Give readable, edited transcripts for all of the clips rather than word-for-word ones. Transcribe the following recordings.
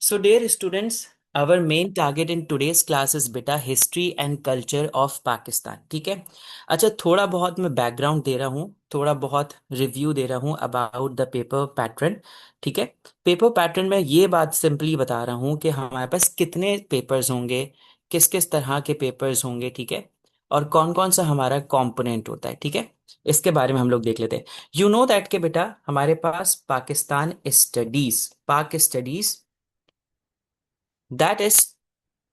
So, dear students, our main target in today's class is बेटा history and culture of Pakistan. ठीक है। अच्छा, थोड़ा बहुत मैं बैकग्राउंड दे रहा हूँ, थोड़ा बहुत रिव्यू दे रहा हूँ अबाउट द पेपर पैटर्न। ठीक है। पेपर पैटर्न में ये बात सिंपली बता रहा हूँ कि हमारे पास कितने पेपर्स होंगे, किस किस तरह के पेपर्स होंगे। ठीक है। और कौन कौन सा हमारा कंपोनेंट होता है। ठीक है। इसके बारे में हम लोग देख लेते हैं। यू नो दैट के बेटा हमारे पास Pak studies that is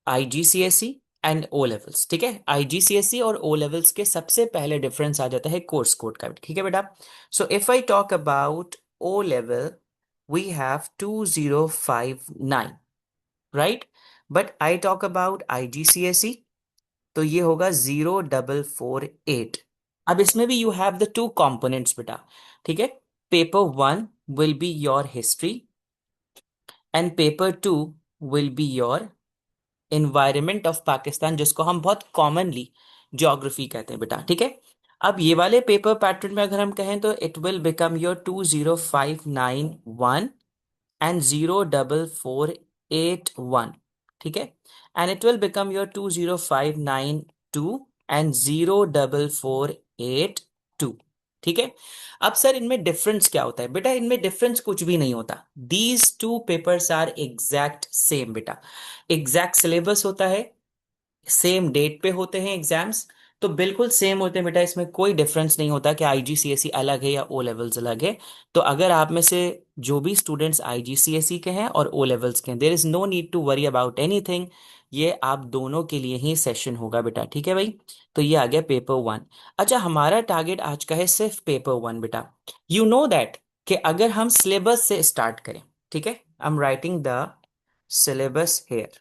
IGCSE and O levels. ठीक है। आईजीसीएसई और ओ लेवल्स के सबसे पहले डिफरेंस आ जाता है कोर्स कोड का। ठीक है बेटा। So if I talk about O level, we have 2059, right. But I talk about IGCSE, तो ये होगा 0448। अब इसमें भी you have the two components बेटा। ठीक है। Paper one will be your history and paper two will be your environment of Pakistan, जिसको हम बहुत कॉमनली ज्योग्राफी कहते हैं बेटा। ठीक है। अब ये वाले पेपर पैटर्न में अगर हम कहें तो it will become your 20591 and 04481। ठीक है। And it will become your 20592 and 04482। ठीक है। अब सर इनमें डिफरेंस क्या होता है बेटा? इनमें डिफरेंस कुछ भी नहीं होता। These two papers are exact same बेटा। एग्जैक्ट सिलेबस होता है, सेम डेट पे होते हैं एग्जाम्स, तो बिल्कुल सेम होते हैं बेटा। इसमें कोई डिफरेंस नहीं होता कि आईजीसीएसई अलग है या ओ लेवल्स अलग है। तो अगर आप में से जो भी स्टूडेंट्स आईजीसीएसई के हैं और ओ लेवल्स के हैं, there is no need to worry about anything. ये आप दोनों के लिए ही सेशन होगा बेटा। ठीक है भाई। तो ये आ गया पेपर वन। अच्छा, हमारा टारगेट आज का है सिर्फ पेपर वन बेटा। यू नो दैट कि अगर हम सिलेबस से स्टार्ट करें, ठीक है, I am writing the syllabus here.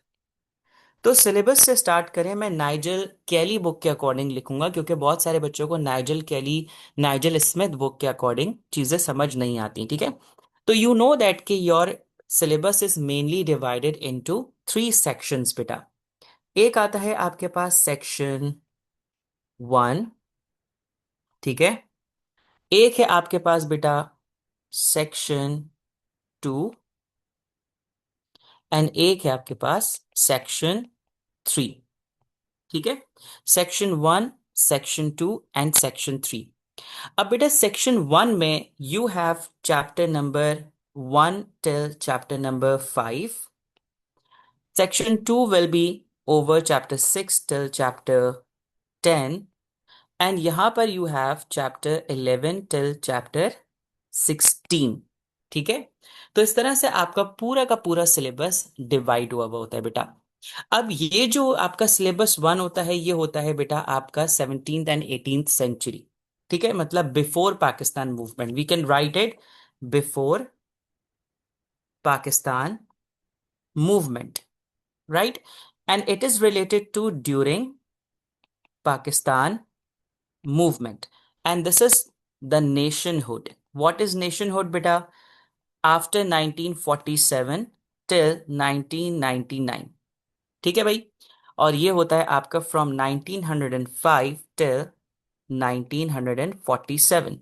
तो सिलेबस से स्टार्ट करें, मैं नाइजल कैली बुक के अकॉर्डिंग लिखूंगा, क्योंकि बहुत सारे बच्चों को Nigel Kelly, Nigel Smith book के अकॉर्डिंग चीजें समझ नहीं आती। ठीक है। तो यू नो दैट कि your syllabus is mainly divided into three sections बेटा। एक आता है आपके पास सेक्शन वन। ठीक है। एक है आपके पास बेटा सेक्शन टू, एंड एक है आपके पास सेक्शन थ्री। ठीक है। Section one, section two and section three. अब बेटा सेक्शन वन में you have chapter number one till chapter number five. Section two will B over chapter six till chapter ten. And यहां पर you have chapter 11 till chapter 16। ठीक है। तो इस तरह से आपका पूरा का पूरा सिलेबस डिवाइड हुआ हुआ होता है बेटा। अब ये जो आपका सिलेबस वन होता है, ये होता है बेटा आपका 17th एंड 18th सेंचुरी। ठीक है। मतलब before Pakistan movement, we can write it before Pakistan movement, right. And it is related to during Pakistan movement, and this is the nationhood. What is nationhood beta? After 1947 till 1999। ठीक है भाई। और ये होता है आपका फ्रॉम 1905 टिल 1947,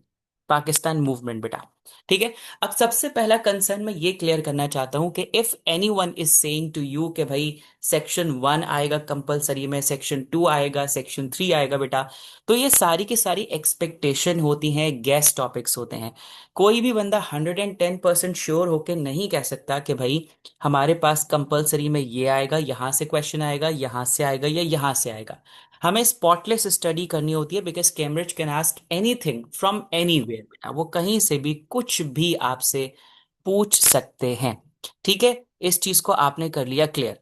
पाकिस्तान मूवमेंट बेटा। ठीक है। अब सबसे पहला कंसर्न मैं ये क्लियर करना चाहता हूं कि if any one is saying to you कि भाई सेक्शन वन आएगा कंपलसरी में, सेक्शन टू आएगा, सेक्शन थ्री आएगा बेटा, तो ये सारी की सारी एक्सपेक्टेशन होती हैं, गैस टॉपिक्स होते हैं। कोई भी बंदा 110% श्योर होके नहीं कह सकता कि भाई हमारे पास कंपलसरी में ये आएगा, यहां से क्वेश्चन आएगा, यहां से आएगा या यहां से आएगा। हमें स्पॉटलेस स्टडी करनी होती है, because Cambridge can ask anything from anywhere बेटा। वो कहीं से भी कुछ भी आपसे पूछ सकते हैं। ठीक है। इस चीज को आपने कर लिया क्लियर।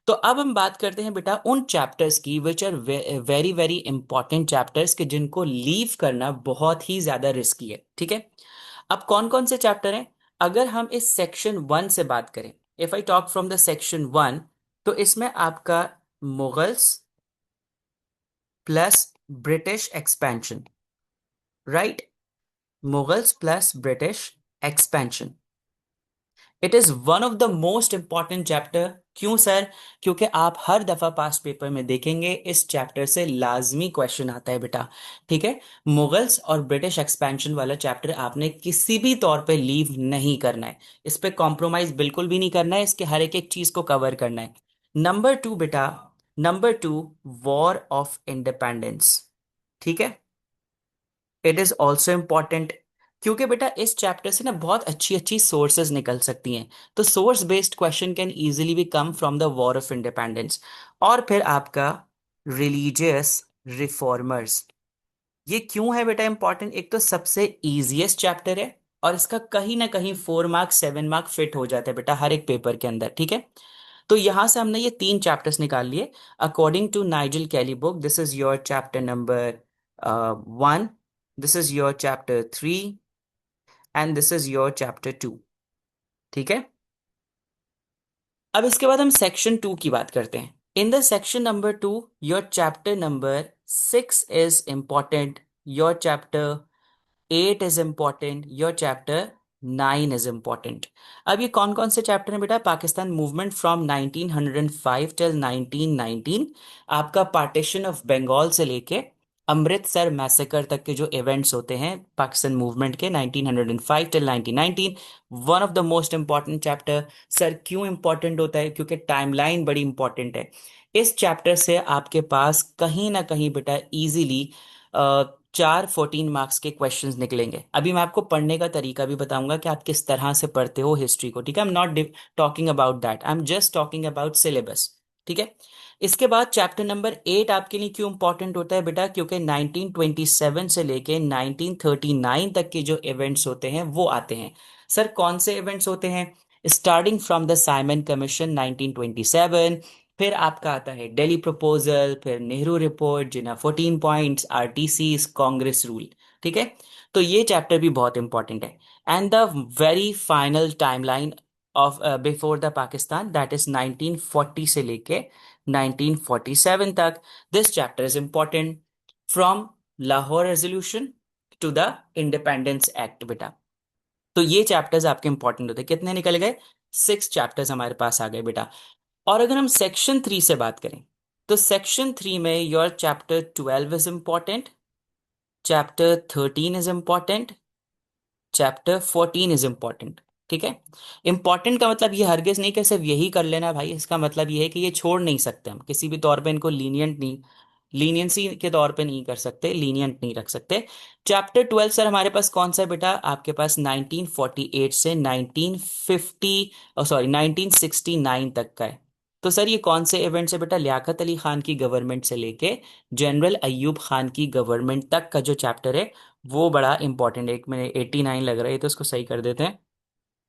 तो अब हम बात करते हैं बेटा उन चैप्टर्स की which are very very important chapters के जिनको लीव करना बहुत ही ज्यादा रिस्की है। ठीक है। अब कौन कौन से चैप्टर हैं? अगर हम इस सेक्शन वन से बात करें, if I talk from the section one, तो इसमें आपका Mughals plus British expansion, right. Mughals plus British expansion. It is one of the most important chapter. क्यों सर? क्योंकि आप हर दफा पास्ट पेपर में देखेंगे इस चैप्टर से लाजमी क्वेश्चन आता है बेटा। ठीक है। मुगल्स और ब्रिटिश एक्सपेंशन वाला चैप्टर आपने किसी भी तौर पे लीव नहीं करना है। इस पे कॉम्प्रोमाइज बिल्कुल भी नहीं करना है, इसके हर एक एक चीज को कवर करना है। नंबर टू बेटा, number two, war of independence. ठीक है। इट इज ऑल्सो इम्पॉर्टेंट, क्योंकि बेटा इस चैप्टर से ना बहुत अच्छी अच्छी सोर्सेज निकल सकती हैं। तो source based question can easily B come from the war of independence. और फिर आपका रिलीजियस रिफॉर्मर्स। ये क्यों है बेटा इंपॉर्टेंट? एक तो सबसे इजीएस्ट चैप्टर है, और इसका कहीं ना कहीं 4 मार्क 7 मार्क फिट हो जाता है बेटा हर एक पेपर के अंदर। ठीक है। तो यहां से हमने ये 3 चैप्टर्स निकाल लिए। According to Nigel Kelly book, this is your chapter number 1, this is your chapter 3, and this is your chapter 2। ठीक है। अब इसके बाद हम सेक्शन 2 की बात करते हैं। In the section number 2, your chapter number 6 is important, your chapter 8 is important, your chapter 9 is important. अब ये कौन कौन से चैप्टर हैं बेटा? पाकिस्तान मूवमेंट फ्रॉम 1905 टिल 1919, आपका पार्टीशन ऑफ बंगाल से लेके अमृतसर मैसेकर तक के जो इवेंट्स होते हैं पाकिस्तान मूवमेंट के 1905 till 1919, one of the most important chapter. Sir क्यों इंपॉर्टेंट होता है? क्योंकि टाइमलाइन बड़ी इंपॉर्टेंट है। इस चैप्टर से आपके पास कहीं ना कहीं बेटा इजीली 4 14 मार्क्स के क्वेश्चंस निकलेंगे। अभी मैं आपको पढ़ने का तरीका भी बताऊंगा कि आप किस तरह से पढ़ते हो हिस्ट्री को। ठीक है। I am not talking about that, I am just talking about syllabus. ठीक है। इसके बाद चैप्टर नंबर 8 आपके लिए क्यों इंपॉर्टेंट होता है बेटा? क्योंकि 1927 से लेके 1939 तक के जो इवेंट्स होते हैं वो आते हैं। सर कौन से इवेंट्स होते हैं? Starting from the Simon Commission 1927, फिर आपका आता है दिल्ली प्रपोजल, फिर Nehru report, Jinnah 14 points, RTC, Congress rule. ठीक है। तो ये चैप्टर भी बहुत इंपॉर्टेंट है। And the very final timeline of before the Pakistan, that is 1940 से लेके 1947 तक। This chapter is important from Lahore resolution to the independence act बेटा। तो ये चैप्टर्स आपके इंपॉर्टेंट होते हैं। कितने निकल गए? 6 चैप्टर्स हमारे पास आ गए बेटा। और अगर हम सेक्शन 3 से बात करें, तो सेक्शन 3 में your chapter 12 is important, chapter 13 is important, chapter 14 is important. ठीक है। इंपॉर्टेंट का मतलब ये हरगिज नहीं कि सिर्फ यही कर लेना भाई। इसका मतलब ये है कि ये छोड़ नहीं सकते हम किसी भी तौर पे, इनको लीनियंट नहीं, लीनियंसी के तौर पे नहीं कर सकते, लीनियंट नहीं रख सकते। चैप्टर 12 सर हमारे पास कौन सा है बेटा? आपके पास 1948 से 1950, सॉरी 1969 तक का है। तो सर ये कौन से इवेंट्स है बेटा? लियाकत अली खान की गवर्नमेंट से लेके जनरल अयूब खान की गवर्नमेंट तक का जो चैप्टर है वो बड़ा इंपॉर्टेंट है। एक मिनट, 89 लग रहा है तो इसको सही कर देते हैं,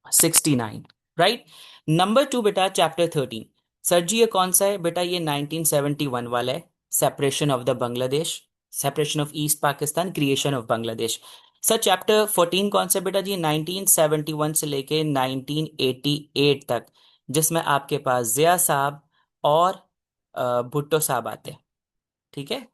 69। राइट। नंबर 2 बेटा चैप्टर 13। सर जी ये कौन सा है बेटा? ये 1971 वाला है, separation of the Bangladesh, separation of east Pakistan, creation of Bangladesh. Sir chapter 14 कौन सा है बेटा जी? 1971 से लेके 1988 तक, जिसमें आपके पास जिया साहब और भुट्टो साहब आते हैं। ठीक है।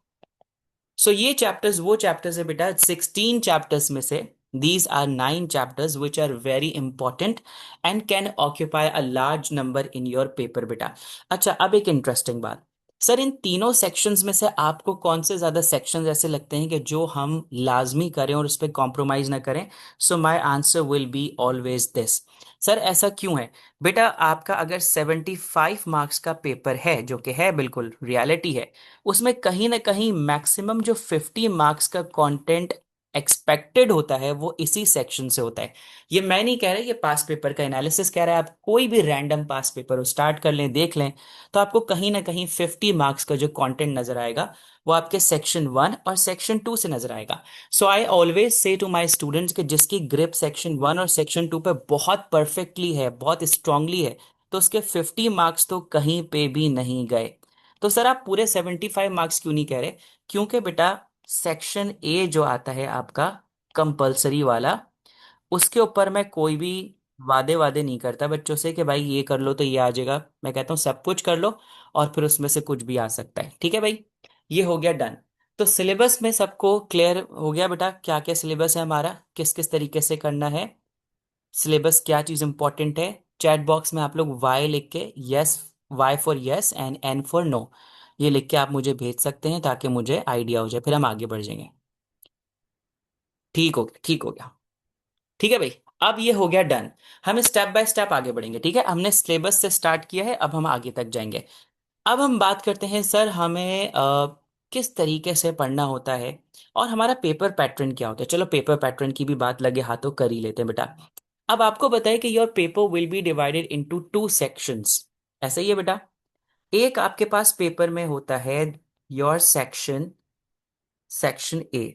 सो ये चैप्टर्स वो चैप्टर्स है बेटा, 16 चैप्टर्स में से these are 9 chapters which are very important and can occupy a large number in your paper बेटा। अच्छा अब एक इंटरेस्टिंग बात, सर इन तीनों सेक्शंस में से आपको कौन से ज्यादा सेक्शंस ऐसे लगते हैं कि जो हम लाजमी करें और उस पर कॉम्प्रोमाइज ना करें? So my answer will be always this. Sir ऐसा क्यों है बेटा? आपका अगर 75 मार्क्स का पेपर है, जो कि है बिल्कुल रियलिटी है, उसमें कहीं ना कहीं मैक्सिमम जो 50 मार्क्स का कंटेंट एक्सपेक्टेड होता है वो इसी सेक्शन से होता है। ये मैं नहीं कह रहा, ये पास पेपर का एनालिसिस कह रहा है। आप कोई भी रैंडम पास पेपर स्टार्ट कर लें, देख लें, तो आपको कहीं ना कहीं 50 मार्क्स का जो कंटेंट नजर आएगा वो आपके सेक्शन 1 और सेक्शन 2 से नजर आएगा। So I always say to my students कि जिसकी ग्रिप सेक्शन 1 और सेक्शन 2 पे बहुत परफेक्टली है, बहुत स्ट्रांगली है, तो उसके 50 मार्क्स तो कहीं पे भी नहीं गए। तो सर आप पूरे 75 मार्क्स क्यों नहीं कह रहे? क्योंकि बेटा सेक्शन ए जो आता है आपका कंपलसरी वाला, उसके ऊपर मैं कोई भी वादे वादे नहीं करता बच्चों से कि भाई ये कर लो तो ये आ जाएगा। मैं कहता हूँ सब कुछ कर लो और फिर उसमें से कुछ भी आ सकता है। ठीक है भाई। ये हो गया डन। तो सिलेबस में सबको क्लियर हो गया बेटा, क्या क्या सिलेबस है हमारा, किस किस तरीके से करना है, सिलेबस क्या चीज़ इंपॉर्टेंट है, चैट बॉक्स में आप लोग वाई लिख के, yes, Y for yes and N for no, ये लिख के आप मुझे भेज सकते हैं ताकि मुझे आइडिया हो जाए, फिर हम आगे बढ़ जाएंगे। ठीक हो गया, ठीक हो गया। ठीक है भाई, अब ये हो गया डन। हम स्टेप बाय स्टेप आगे बढ़ेंगे, ठीक है। हमने सिलेबस से स्टार्ट किया है, अब हम आगे तक जाएंगे। अब हम बात करते हैं सर, हमें किस तरीके से पढ़ना होता है और हमारा पेपर पैटर्न क्या होता है। चलो पेपर पैटर्न की भी बात लगे हाथों कर ही लेते हैं बेटा। अब आपको बताएं कि your paper will be divided into two sections. ऐसा ही है बेटा। एक आपके पास पेपर में होता है योर सेक्शन, सेक्शन ए,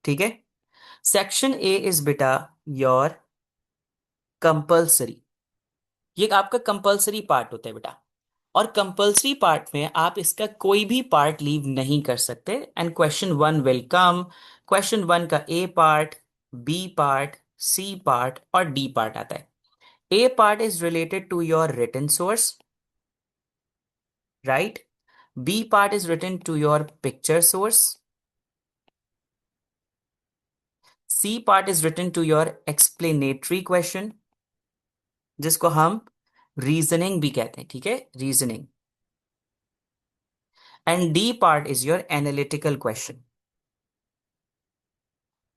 ठीक है। सेक्शन ए इज बेटा योर कंपल्सरी, ये आपका कंपल्सरी पार्ट होता है बेटा। और कंपल्सरी पार्ट में आप इसका कोई भी पार्ट लीव नहीं कर सकते। And question one will come. Question one का A part, B part, C part और डी पार्ट आता है। A part is related to your written source, right. B part is written to your picture source. C part is written to your explanatory question, जिसको हम reasoning भी कहते हैं, ठीक है, reasoning. And D part is your analytical question.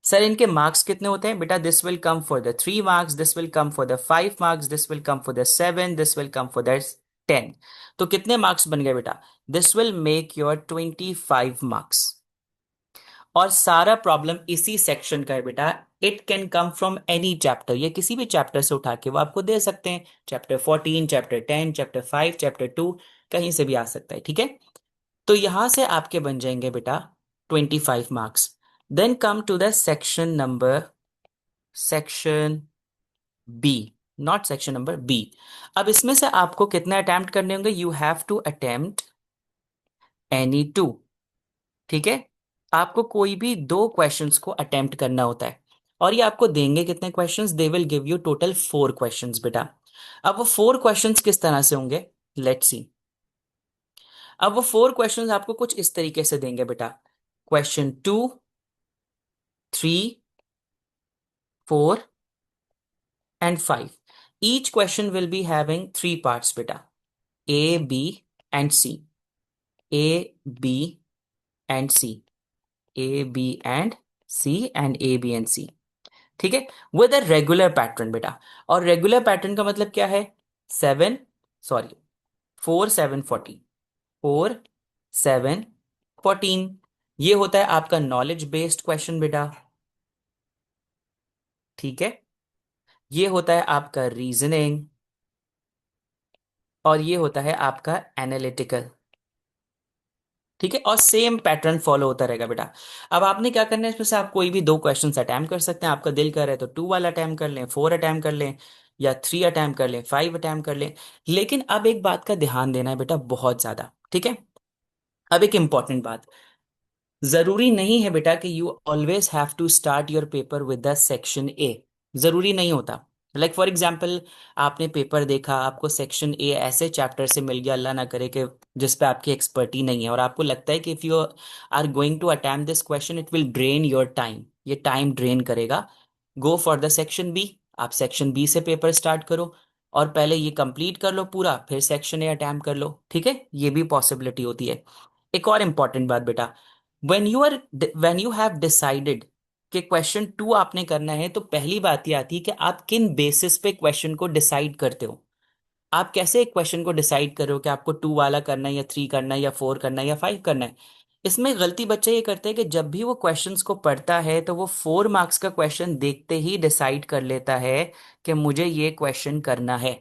Sir इनके marks कितने होते हैं बेटा? This will come for the 3 marks, this will come for the 5 marks, this will come for the 7, this will come for the 10। तो कितने marks बन गए बेटा? This will make your 25 marks. और सारा प्रॉब्लम इसी सेक्शन का है बेटा। It can come from any chapter, ये किसी भी चैप्टर से उठा के वो आपको दे सकते हैं। चैप्टर 14, चैप्टर 10, चैप्टर 5, चैप्टर 2, कहीं से भी आ सकता है, ठीक है। तो यहां से आपके बन जाएंगे बेटा 25 marks. Then come to the section number, section B, not section number B. अब इसमें से आपको कितने अटेम्प्ट करने होंगे? You have to attempt any two, ठीक है। आपको कोई भी दो क्वेश्चंस को अटेम्प्ट करना होता है। और ये आपको देंगे कितने questions? They will give you total 4 questions बेटा। अब वो 4 क्वेश्चंस किस तरह से होंगे, लेट्स सी। अब वो 4 क्वेश्चंस आपको कुछ इस तरीके से देंगे बेटा। Question 2, 3, 4 and 5. Each question will be having three parts beta. A, B and C. A, B and C. A, B and C and A, B and C. ठीक है, विद अ रेगुलर पैटर्न बेटा। और regular pattern का मतलब क्या है? 7, 4, 7, 14, 4, 7, 14, ये होता है आपका नॉलेज बेस्ड क्वेश्चन बेटा, ठीक है। ये होता है आपका रीजनिंग, और ये होता है आपका एनालिटिकल, ठीक है। और सेम पैटर्न फॉलो होता रहेगा बेटा। अब आपने क्या करना है, इसमें से आप कोई भी दो क्वेश्चन अटैम्प्ट कर सकते हैं। आपका दिल कर रहा है तो 2 वाला अटैम्प्ट कर लें, 4 अटैम्प्ट कर लें, या 3 अटैम्प्ट कर लें, 5 अटैम्प्ट कर लें। लेकिन अब एक बात का ध्यान देना है बेटा, बहुत ज्यादा, ठीक है। अब एक इंपॉर्टेंट बात, जरूरी नहीं है बेटा कि you always have to start your paper with the section A. जरूरी नहीं होता। लाइक फॉर एग्जाम्पल, आपने पेपर देखा, आपको सेक्शन ए ऐसे चैप्टर से मिल गया, अल्लाह ना करे कि जिस पे आपकी एक्सपर्टी नहीं है, और आपको लगता है कि if you are going to attempt this question it will drain your time, ये टाइम ड्रेन करेगा। Go for the section B. आप सेक्शन बी से पेपर स्टार्ट करो, और पहले ये कंप्लीट कर लो पूरा, फिर सेक्शन ए अटेम्प्ट कर लो, ठीक है। ये भी पॉसिबिलिटी होती है। एक और इंपॉर्टेंट बात बेटा, व्हेन यू हैव डिसाइडेड कि क्वेश्चन 2 आपने करना है, तो पहली बात ये आती है कि आप किन बेसिस पे क्वेश्चन को डिसाइड करते हो। आप कैसे एक क्वेश्चन को डिसाइड कर रहे हो कि आपको 2 वाला करना है, या 3 करना है, या 4 करना है, या 5 करना है। इसमें गलती बच्चा ये करते हैं कि जब भी वो क्वेश्चंस को पढ़ता है तो वो 4 मार्क्स का क्वेश्चन देखते ही डिसाइड कर लेता है कि मुझे ये क्वेश्चन करना है।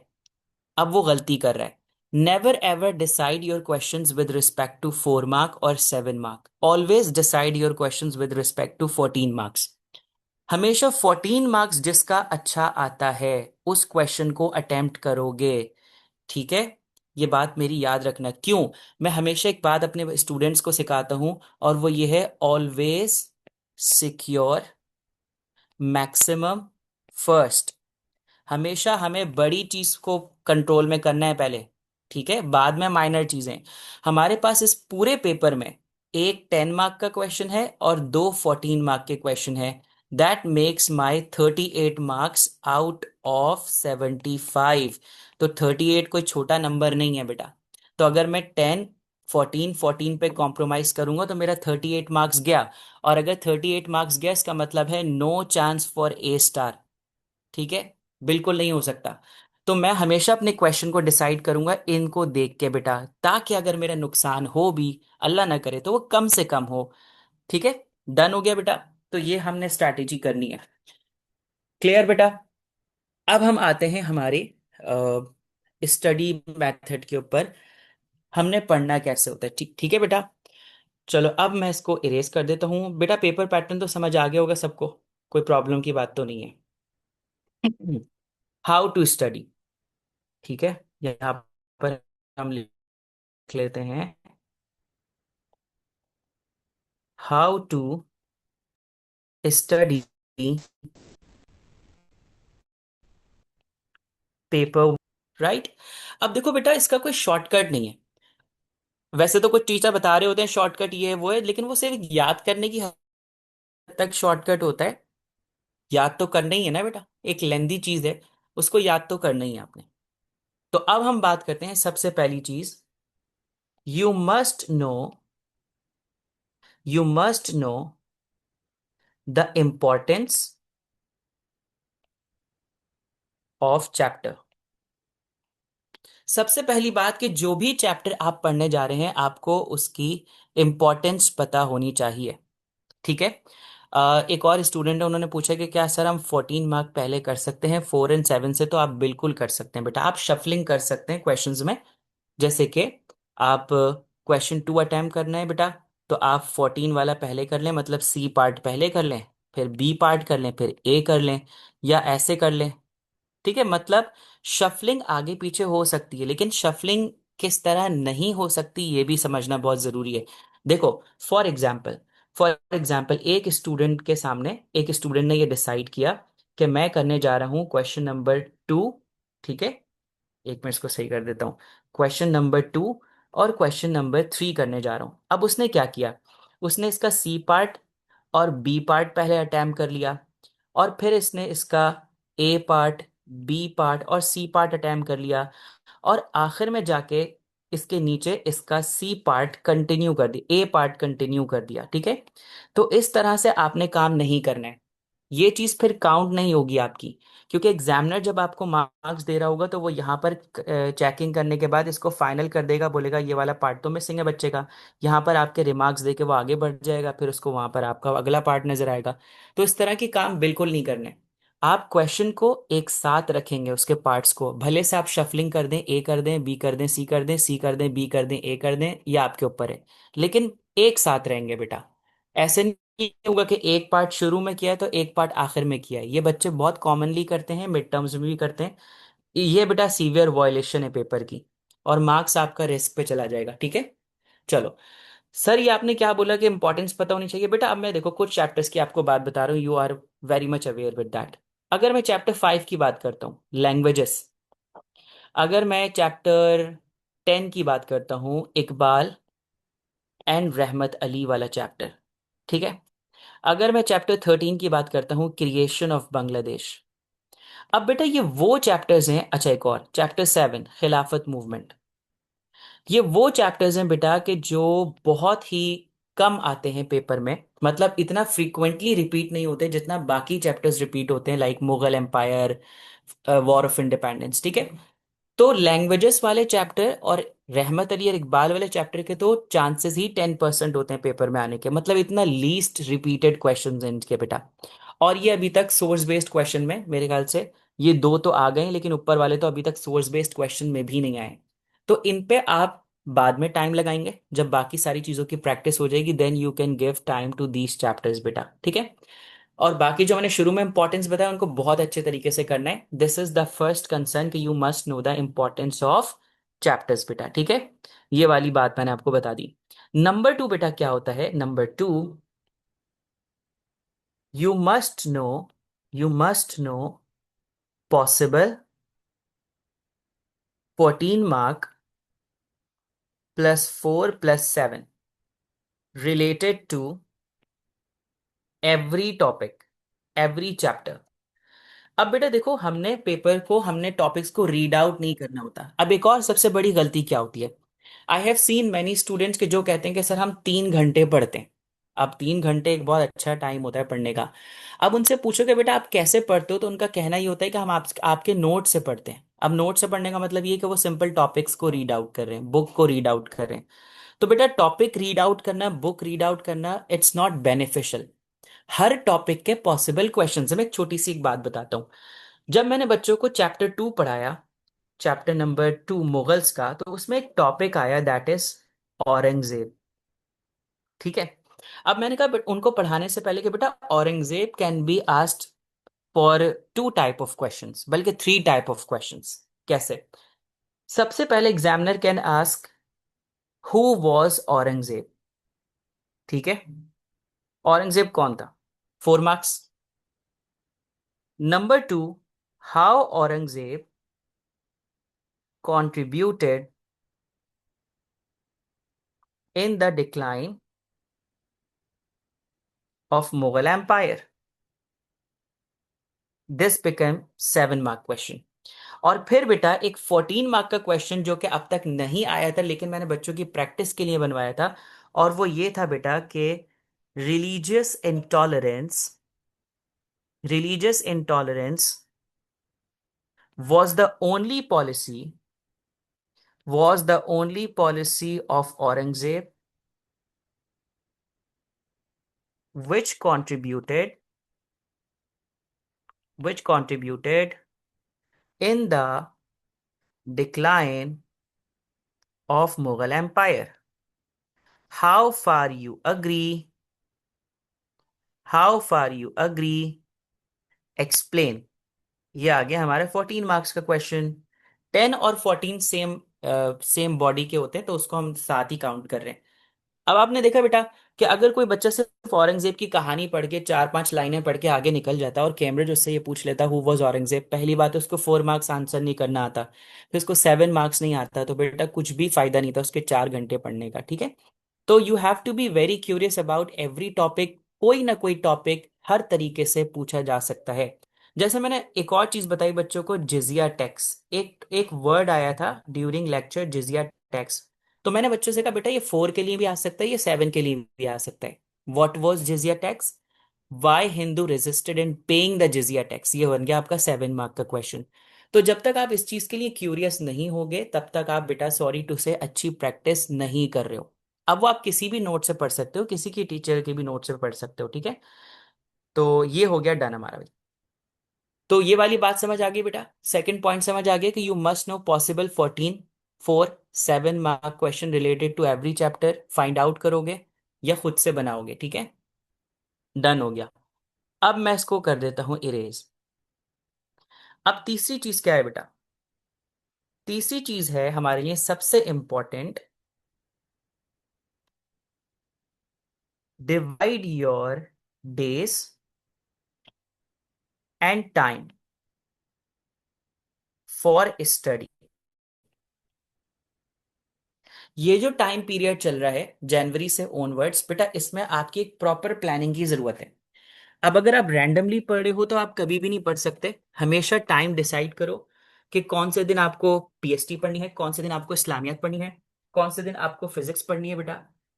अब वो गलती कर रहा है। Never ever decide your questions with respect to 4 mark और 7 mark. Always decide your questions with respect to 14 marks. हमेशा 14 मार्क्स जिसका अच्छा आता है उस क्वेश्चन को अटेम्प्ट करोगे, ठीक है। ये बात मेरी याद रखना। क्यों? मैं हमेशा एक बात अपने स्टूडेंट्स को सिखाता हूं, और वो ये है, ऑलवेज सिक्योर मैक्सिमम फर्स्ट। हमेशा हमें बड़ी चीज को कंट्रोल में करना है पहले, ठीक है, बाद में माइनर चीजें। हमारे पास इस पूरे पेपर में एक 10 मार्क का क्वेश्चन है और दो 14 मार्क के क्वेश्चन है। That makes my 38 marks out of 75। तो 38 कोई छोटा नंबर नहीं है बेटा। तो अगर मैं 10 14 14 पे कॉम्प्रोमाइज करूंगा तो मेरा 38 मार्क्स गया। और अगर 38 मार्क्स गया इसका मतलब है no chance for A star. ठीक है, बिल्कुल नहीं हो सकता। तो मैं हमेशा अपने क्वेश्चन को डिसाइड करूंगा इनको देख के बेटा, ताकि अगर मेरा नुकसान हो भी, अल्लाह ना करे, तो वो कम से कम हो। ठीक है, डन हो गया बेटा। तो ये हमने स्ट्रैटेजी करनी है। क्लियर बेटा। अब हम आते हैं हमारे स्टडी मेथड के ऊपर। हमने पढ़ना कैसे होता है, ठीक ठीक है बेटा। चलो अब मैं इसको इरेज कर देता हूँ बेटा। पेपर पैटर्न तो समझ आ गया होगा सबको, कोई प्रॉब्लम की बात तो नहीं है। हाउ टू स्टडी, ठीक है। यहाँ पर हम लिख लेते हैं how to study paper, right. अब देखो बेटा, इसका कोई शॉर्टकट नहीं है। वैसे तो कुछ टीचर बता रहे होते हैं शॉर्टकट ये है वो है, लेकिन वो सिर्फ याद करने की हद तक शॉर्टकट होता है। याद तो करना ही है ना बेटा, एक लेंदी चीज है, उसको याद तो करना ही है आपने। तो अब हम बात करते हैं सबसे पहली चीज। You must know, you must know the importance of chapter. सबसे पहली बात कि जो भी चैप्टर आप पढ़ने जा रहे हैं आपको उसकी इंपॉर्टेंस पता होनी चाहिए। ठीक है। एक और स्टूडेंट है, उन्होंने पूछा कि क्या सर हम 14 मार्क पहले कर सकते हैं 4 और 7 से। तो आप बिल्कुल कर सकते हैं बेटा, आप शफलिंग कर सकते हैं क्वेश्चंस में। जैसे कि आप क्वेश्चन 2 अटेम्प्ट करना है बेटा, तो आप 14 वाला पहले कर लें, मतलब सी पार्ट पहले कर लें, फिर बी पार्ट कर लें, फिर ए कर लें, या ऐसे कर लें। ठीक है, मतलब शफलिंग आगे पीछे हो सकती है, लेकिन शफलिंग किस तरह नहीं हो सकती ये भी समझना बहुत जरूरी है। देखो, फॉर एग्जाम्पल, एक स्टूडेंट के सामने एक स्टूडेंट ने ये डिसाइड किया कि मैं करने जा रहा हूं क्वेश्चन नंबर 2। ठीक है, एक मिनट इसको सही कर देता हूँ। क्वेश्चन नंबर 2 और क्वेश्चन नंबर 3 करने जा रहा हूँ। अब उसने क्या किया, उसने इसका सी पार्ट और बी पार्ट पहले अटेम्प्ट कर लिया, और फिर इसने इसका ए पार्ट, बी पार्ट और सी पार्ट अटेम्प्ट कर लिया, और आखिर में जाके इसके नीचे इसका सी पार्ट कंटिन्यू कर दिया, ए पार्ट कंटिन्यू कर दिया। ठीक है। तो इस तरह से आपने काम नहीं करना है, ये चीज फिर काउंट नहीं होगी आपकी। क्योंकि एग्जामिनर जब आपको मार्क्स दे रहा होगा तो वो यहाँ पर चेकिंग करने के बाद इसको फाइनल कर देगा, बोलेगा ये वाला पार्ट तो मिसिंग है बच्चे का। यहाँ पर आपके रिमार्क्स दे के वो आगे बढ़ जाएगा, फिर उसको वहां पर आपका अगला पार्ट नजर आएगा। तो इस तरह के काम बिल्कुल नहीं करने। आप क्वेश्चन को एक साथ रखेंगे, उसके पार्ट्स को, भले से आप शफलिंग कर दें, ए कर दें, बी कर दें, सी कर दें, सी कर दें, बी कर दें, ए कर दें, ये आपके ऊपर है। लेकिन एक साथ रहेंगे बेटा। ऐसे नहीं होगा कि एक पार्ट शुरू में किया है तो एक पार्ट आखिर में किया है। ये बच्चे बहुत कॉमनली करते हैं, मिड टर्म्स में भी करते हैं। ये बेटा सीवियर वायलेशन है पेपर की, और मार्क्स आपका रिस्क पे चला जाएगा। ठीक है। चलो सर, ये आपने क्या बोला कि इंपॉर्टेंस पता होनी चाहिए बेटा। अब मैं देखो कुछ चैप्टर्स की आपको बात बता रहा हूँ, you are very much aware with that. अगर मैं चैप्टर 5 की बात करता हूँ, लैंग्वेजेस। अगर मैं चैप्टर 10 की बात करता हूँ, इकबाल एंड रहमत अली वाला चैप्टर। ठीक है। अगर मैं चैप्टर 13 की बात करता हूँ, क्रिएशन ऑफ बांग्लादेश। अब बेटा ये वो चैप्टर्स हैं। अच्छा, एक और चैप्टर 7, खिलाफत मूवमेंट। ये वो चैप्टर्स हैं बेटा कि जो बहुत ही कम आते हैं पेपर में, मतलब इतना फ्रीक्वेंटली रिपीट नहीं होते जितना बाकी चैप्टर्स रिपीट होते हैं, like Mughal empire, war of independence. ठीक है। तो लैंग्वेजेस वाले चैप्टर और रहमत अली और इकबाल वाले चैप्टर के तो चांसेस ही 10% होते हैं पेपर में आने के, मतलब इतना लीस्ट रिपीटेड क्वेश्चन हैं इनके बेटा। और ये अभी तक सोर्स बेस्ड क्वेश्चन में मेरे ख्याल से ये दो तो आ गए हैं, लेकिन ऊपर वाले तो अभी तक सोर्स बेस्ड क्वेश्चन में भी नहीं आए। तो इन पे आप बाद में टाइम लगाएंगे, जब बाकी सारी चीजों की प्रैक्टिस हो जाएगी, then you can give time to these chapters बेटा। ठीक है। और बाकी जो मैंने शुरू में इंपॉर्टेंस बताया उनको बहुत अच्छे तरीके से करना है। This is the first concern कि you must know the importance of chapters बेटा। ठीक है, ये वाली बात मैंने आपको बता दी। नंबर 2 बेटा क्या होता है, number 2, you must know, you must know possible 14 mark +4 +7 related to every topic. Every chapter. अब बेटा देखो, हमने पेपर को, हमने टॉपिक्स को रीड आउट नहीं करना होता। अब एक और सबसे बड़ी गलती क्या होती है, I have seen many students के जो कहते हैं कि सर हम 3 घंटे पढ़ते हैं। अब 3 घंटे एक बहुत अच्छा टाइम होता है पढ़ने का। अब उनसे पूछोगे बेटा आप कैसे पढ़ते हो, तो उनका कहना ये होता है कि हम आपके नोट से पढ़ते हैं। अब नोट से पढ़ने का मतलब ये है कि वो सिंपल टॉपिक्स को रीड आउट कर रहे हैं, बुक को रीड आउट कर रहे हैं। तो बेटा टॉपिक रीड आउट करना, बुक रीड आउट करना, it's not beneficial. Her topic के पॉसिबल क्वेश्चंस में एक छोटी सी एक बात बताता हूँ। जब मैंने बच्चों को चैप्टर 2 पढ़ाया, चैप्टर नंबर 2 मुगल्स का, तो उसमें एक टॉपिक आया दैट इज औरंगजेब। ठीक है। अब मैंने कहा उनको पढ़ाने से पहले कि बेटा Aurangzeb can be asked for 2 type of questions, बल्कि 3 टाइप ऑफ क्वेश्चंस। कैसे? सबसे पहले examiner can ask who was Aurangzeb. ठीक है। औरंगजेब कौन था? 4 marks. Number 2, how Aurangzeb contributed in the decline of Mughal Empire. This became 7 mark question. और फिर बेटा एक 14 मार्क का क्वेश्चन जो कि अब तक नहीं आया था, लेकिन मैंने बच्चों की प्रैक्टिस के लिए बनवाया था। और वो ये था बेटा कि religious intolerance, religious intolerance was the only policy, was the only policy of Aurangzeb which contributed, which contributed in the decline of Mughal Empire. How far you agree? How far you agree? Explain. ये आ गया हमारे 14 marks का question. 10 और 14 same same body के होते हैं, तो उसको हम साथ ही काउंट कर रहे हैं। अब आपने देखा बेटा कि अगर कोई बच्चा सिर्फ औरंगजेब की कहानी पढ़ के 4-5 लाइनें पढ़ के आगे निकल जाता है और कैमरे उससे ये पूछ लेता हु वॉज औरंगजेब, पहली बात है उसको 4 मार्क्स आंसर नहीं करना आता, फिर उसको 7 मार्क्स नहीं आता, तो बेटा कुछ भी फायदा नहीं था उसके 4 घंटे पढ़ने का। ठीक है। तो you have to be very curious about every topic. कोई ना कोई टॉपिक हर तरीके से पूछा जा सकता है। जैसे मैंने एक और चीज बताई बच्चों को, जिजिया टैक्स। एक एक वर्ड आया था ड्यूरिंग लेक्चर, जिजिया टैक्स। तो मैंने बच्चों से कहा बेटा ये 4 के लिए भी आ सकता है, ये 7 के लिए भी आ सकता है। वॉट वॉज जिजिया tax? Why Hindu resisted in paying the जिजिया टैक्स? ये बन गया आपका 7 मार्क का क्वेश्चन। तो जब तक आप इस चीज के लिए क्यूरियस नहीं होगे, तब तक आप बेटा सॉरी टू से अच्छी प्रैक्टिस नहीं कर रहे हो। अब वो आप किसी भी नोट से पढ़ सकते हो, किसी की टीचर के भी नोट से पढ़ सकते हो। ठीक है। तो ये हो गया डन हमारा। तो ये वाली बात समझ आ गई बेटा? सेकंड पॉइंट समझ आ गया कि you must know possible 7 mark question related to every chapter, find out करोगे या खुद से बनाओगे। ठीक है। डन हो गया। अब मैं इसको कर देता हूं इरेज। अब तीसरी चीज क्या है बेटा? तीसरी चीज है हमारे लिए सबसे important, divide your days and time for study. ये जो टाइम पीरियड चल रहा है जनवरी से ओनवर्ड्स, बेटा इसमें आपकी एक प्रॉपर प्लानिंग की जरूरत है। अब अगर आप रैंडमली पढ़ रहे हो तो आप कभी भी नहीं पढ़ सकते। हमेशा टाइम डिसाइड करो कि कौन से दिन आपको पीएसटी पढ़नी है, कौन से दिन आपको इस्लामियात पढ़नी है, कौन से दिन आपको फिजिक्स पढ़नी है बेटा।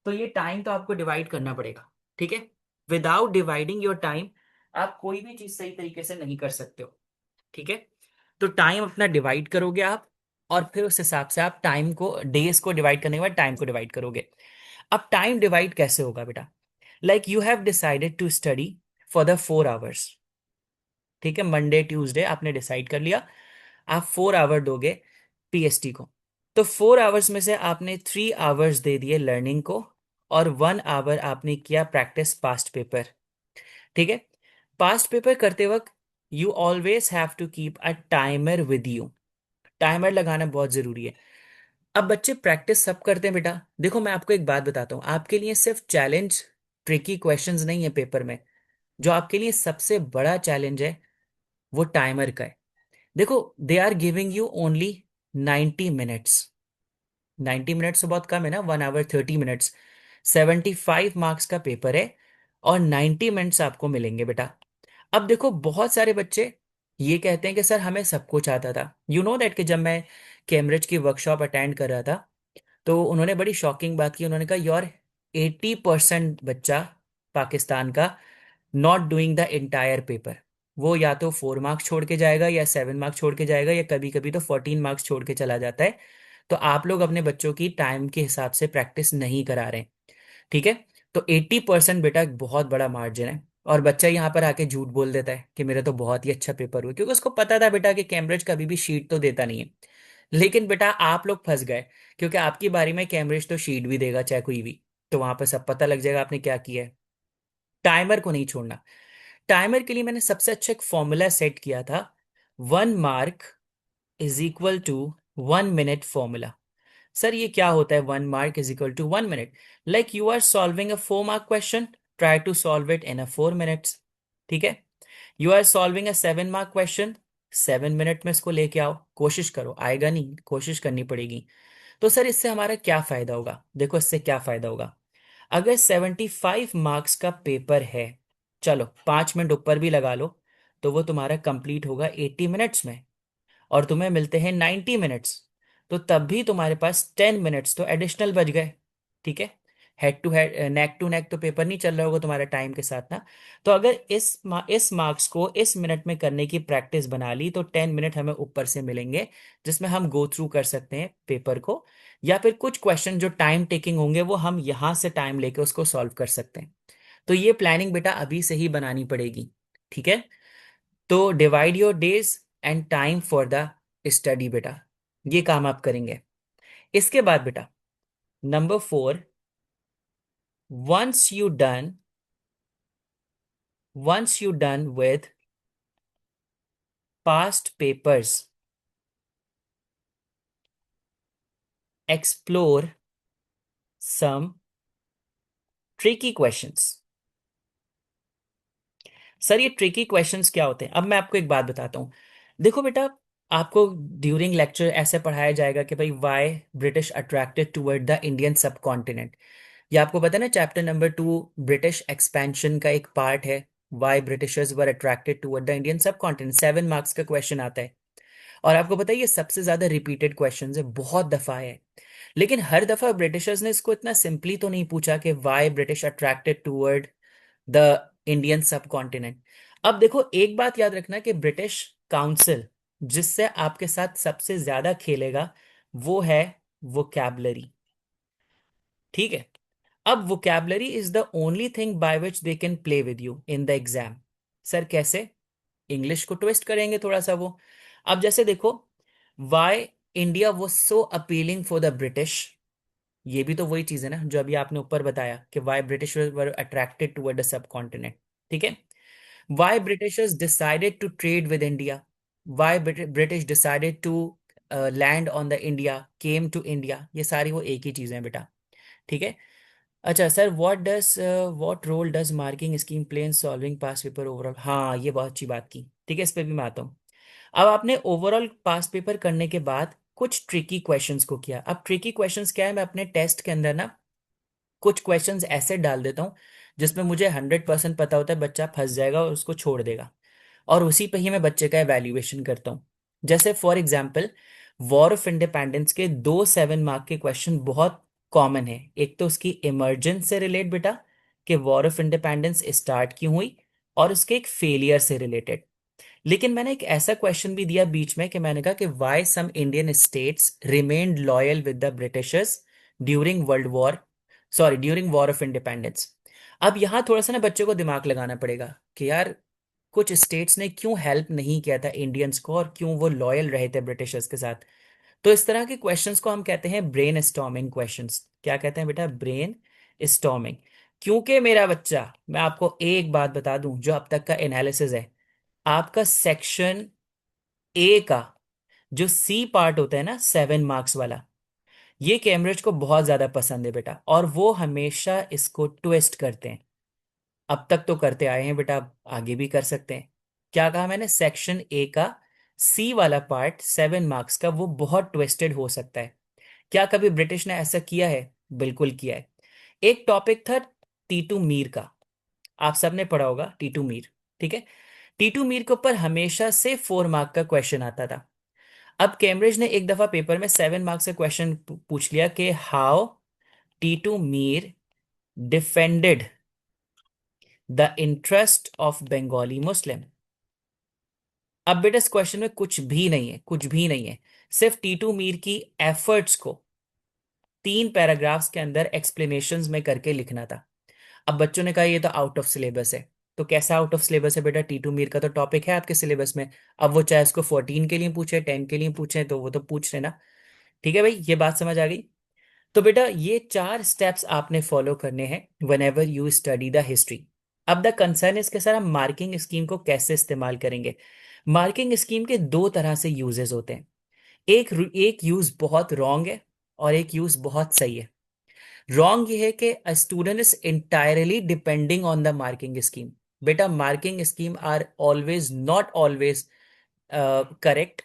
तो ये टाइम तो आपको डिवाइड करना पड़ेगा। ठीक है। विदाउट डिवाइडिंग योर टाइम आप कोई भी चीज सही तरीके से नहीं कर सकते हो। ठीक है। तो टाइम अपना डिवाइड करोगे आप, और फिर उस हिसाब से आप टाइम को, डेज को डिवाइड करने के बाद टाइम को डिवाइड करोगे। अब टाइम डिवाइड कैसे होगा बेटा? Like you have decided to study for the 4 hours. ठीक है। मंडे ट्यूसडे आपने डिसाइड कर लिया आप 4 आवर दोगे पीएसटी को। तो 4 आवर्स में से आपने 3 आवर्स दे दिए लर्निंग को, और 1 आवर आपने किया प्रैक्टिस पास्ट पेपर। ठीक है। पास्ट पेपर करते वक्त you always have to keep a timer with you. Timer लगाना बहुत जरूरी है। अब बच्चे प्रैक्टिस सब करते हैं बेटा। देखो मैं आपको एक बात बताता हूँ, आपके लिए सिर्फ चैलेंज ट्रिकी क्वेश्चंस नहीं है पेपर में। जो आपके लिए सबसे बड़ा चैलेंज है वो टाइमर का है। देखो they are giving you only 90 minutes. 90 minutes तो बहुत कम है ना, 1 आवर 30 मिनट्स। 75 मार्क्स का पेपर है और 90 मिनट्स आपको मिलेंगे बेटा। अब देखो बहुत सारे बच्चे ये कहते हैं कि सर हमें सब कुछ आता था। यू नो दैट कि जब मैं कैम्ब्रिज की वर्कशॉप अटेंड कर रहा था तो उन्होंने बड़ी शॉकिंग बात की। उन्होंने कहा योर 80% बच्चा पाकिस्तान का not doing the entire paper. वो या तो 4 मार्क्स छोड़ के जाएगा या 7 मार्क्स छोड़ के जाएगा या कभी कभी तो 14 मार्क्स छोड़ के चला जाता है। तो आप लोग अपने बच्चों की टाइम के हिसाब से प्रैक्टिस नहीं करा रहे हैं। ठीक है। तो 80% बेटा एक बहुत बड़ा मार्जिन है। और बच्चा यहाँ पर आके झूठ बोल देता है कि मेरा तो बहुत ही अच्छा पेपर हुआ, क्योंकि उसको पता था बेटा कि कैम्ब्रिज कभी भी शीट तो देता नहीं है। लेकिन बेटा आप लोग फंस गए, क्योंकि आपकी बारी में कैम्ब्रिज तो शीट भी देगा चाहे कोई भी। तो वहां पर सब पता लग जाएगा आपने क्या किया है। टाइमर को नहीं छोड़ना। टाइमर के लिए मैंने सबसे अच्छा एक फॉर्मूला सेट किया था। 1 mark is equal to 1 minute formula. Sir ये क्या होता है 1 mark is equal to 1 minute? Like you are solving a 4 mark question, try to solve it in a 4 minutes. ठीक है। You are solving a 7 mark question, 7 minute में इसको लेके आओ। कोशिश करो, आएगा नहीं, कोशिश करनी पड़ेगी। तो सर इससे हमारा क्या फायदा होगा? देखो इससे क्या फायदा होगा। अगर 75 मार्क्स का पेपर है, चलो 5 मिनट ऊपर भी लगा लो, तो वो तुम्हारा कंप्लीट होगा 80 मिनट्स में। और तुम्हें मिलते हैं 90 मिनट्स। तो तब भी तुम्हारे पास 10 मिनट्स तो एडिशनल बच गए। ठीक है। हेड टू नेक तो पेपर नहीं चल रहा होगा तुम्हारे टाइम के साथ ना। तो अगर इस मार्क्स को इस मिनट में करने की प्रैक्टिस बना ली तो 10 मिनट हमें ऊपर से मिलेंगे, जिसमें हम गो थ्रू कर सकते हैं पेपर को। या फिर कुछ क्वेश्चन जो टाइम टेकिंग होंगे वो हम यहां से टाइम लेके उसको सॉल्व कर सकते हैं। तो ये प्लानिंग बेटा अभी से ही बनानी पड़ेगी। ठीक है। तो divide your days and time for the study बेटा। ये काम आप करेंगे। इसके बाद बेटा number 4, once you done once you done with past papers, explore some tricky questions। Sir ये ट्रिकी क्वेश्चंस क्या होते हैं? अब मैं आपको एक बात बताता हूँ। देखो बेटा, आपको ड्यूरिंग लेक्चर ऐसे पढ़ाया जाएगा कि भाई why British attracted toward the Indian subcontinent. ये आपको पता है ना, चैप्टर नंबर 2 ब्रिटिश एक्सपेंशन का एक पार्ट है। Why Britishers were attracted toward the Indian subcontinent, 7 marks का क्वेश्चन आता है। और आपको पता है ये सबसे ज्यादा रिपीटेड क्वेश्चन है, बहुत दफा है। लेकिन हर दफा ब्रिटिशर्स ने इसको इतना सिंपली तो नहीं पूछा कि why British attracted toward the Indian subcontinent. अब देखो एक बात याद रखना कि ब्रिटिश काउंसिल जिससे आपके साथ सबसे ज्यादा खेलेगा वो है वोकैबलरी। ठीक है। अब vocabulary is the only thing by which they can play with you in the exam. Sir कैसे? इंग्लिश को ट्विस्ट करेंगे थोड़ा सा वो। अब जैसे देखो, why India was so appealing for the British. ये भी तो वही चीज है ना जो अभी आपने ऊपर बताया कि why British were attracted toward the subcontinent. ठीक है। Why Britishers decided to trade with India, why British decided to land on the India, came to India, ये सारी वो एक ही चीजें हैं बेटा। ठीक है। अच्छा sir, what role does marking scheme play in solving past paper overall? हाँ ये बहुत अच्छी बात की। ठीक है, इस पे भी मैं आता हूँ। अब आपने ओवरऑल पास्ट पेपर करने के बाद कुछ ट्रिकी क्वेश्चंस को किया। अब ट्रिकी क्वेश्चंस क्या है, मैं अपने टेस्ट के अंदर ना कुछ क्वेश्चंस ऐसे डाल देता हूँ जिसमें मुझे 100% पता होता है बच्चा फंस जाएगा और उसको छोड़ देगा। और उसी पे ही मैं बच्चे का एवेल्युएशन करता हूँ। जैसे for example, war of independence के 2 7 मार्क के क्वेश्चन बहुत कॉमन है। एक तो उसकी इमर्जेंस से रिलेट बेटा, कि वॉर ऑफ इंडिपेंडेंस स्टार्ट क्यों हुई, और उसके एक फेलियर से रिलेटेड। लेकिन मैंने एक ऐसा क्वेश्चन भी दिया बीच में कि मैंने कहा कि why some Indian states remained loyal with the britishers during world war, sorry during war of independence. अब यहां थोड़ा सा ना बच्चों को दिमाग लगाना पड़ेगा कि यार कुछ स्टेट्स ने क्यों हेल्प नहीं किया था इंडियंस को और क्यों वो लॉयल रहे थे ब्रिटिशर्स के साथ। तो इस तरह के क्वेश्चंस को हम कहते हैं ब्रेन स्टॉर्मिंग क्वेश्चंस। क्या कहते हैं बेटा? Brain storming. क्योंकि मेरा बच्चा, मैं आपको एक बात बता दूं जो अब तक का एनालिसिस है, आपका सेक्शन ए का जो सी पार्ट होता है ना 7 मार्क्स वाला, ये कैम्ब्रिज को बहुत ज्यादा पसंद है बेटा, और वो हमेशा इसको ट्विस्ट करते हैं। अब तक तो करते आए हैं बेटा, अब आगे भी कर सकते हैं। क्या कहा मैंने? सेक्शन ए का सी वाला पार्ट 7 मार्क्स का वो बहुत ट्विस्टेड हो सकता है। क्या कभी ब्रिटिश ने ऐसा किया है? बिल्कुल किया है। एक टॉपिक था टीटू मीर का, आप सबने पढ़ा होगा टीटू मीर। ठीक है। टीटू मीर के ऊपर हमेशा से 4 मार्क का क्वेश्चन आता था। अब कैम्ब्रिज ने एक दफा पेपर में 7 मार्क्स का क्वेश्चन पूछ लिया कि how Titu Mir defended the interest of Bengali Muslim. अब बेटा इस क्वेश्चन में कुछ भी नहीं है, कुछ भी नहीं है। सिर्फ टीटू मीर की एफर्ट्स को 3 पैराग्राफ्स के अंदर एक्सप्लेनेशंस में करके लिखना था। अब बच्चों ने कहा ये तो आउट ऑफ सिलेबस है। तो कैसा आउट ऑफ सिलेबस है बेटा? टीटू मीर का तो टॉपिक है आपके सिलेबस में। अब वो चाहे उसको 14 के लिए पूछे, 10 के लिए पूछे, तो वो तो पूछ रहे ना। ठीक है भाई, ये बात समझ आ गई? तो बेटा ये 4 स्टेप्स आपने फॉलो करने हैं when ever you study the history. अब द कंसर्न इज के सर हम मार्किंग स्कीम को कैसे इस्तेमाल करेंगे। मार्किंग स्कीम के 2 तरह से यूजेस होते हैं। एक एक यूज बहुत रॉन्ग है और एक यूज बहुत सही है। रॉन्ग ये है कि a student is entirely depending on the marking scheme. बेटा marking scheme are always not always correct,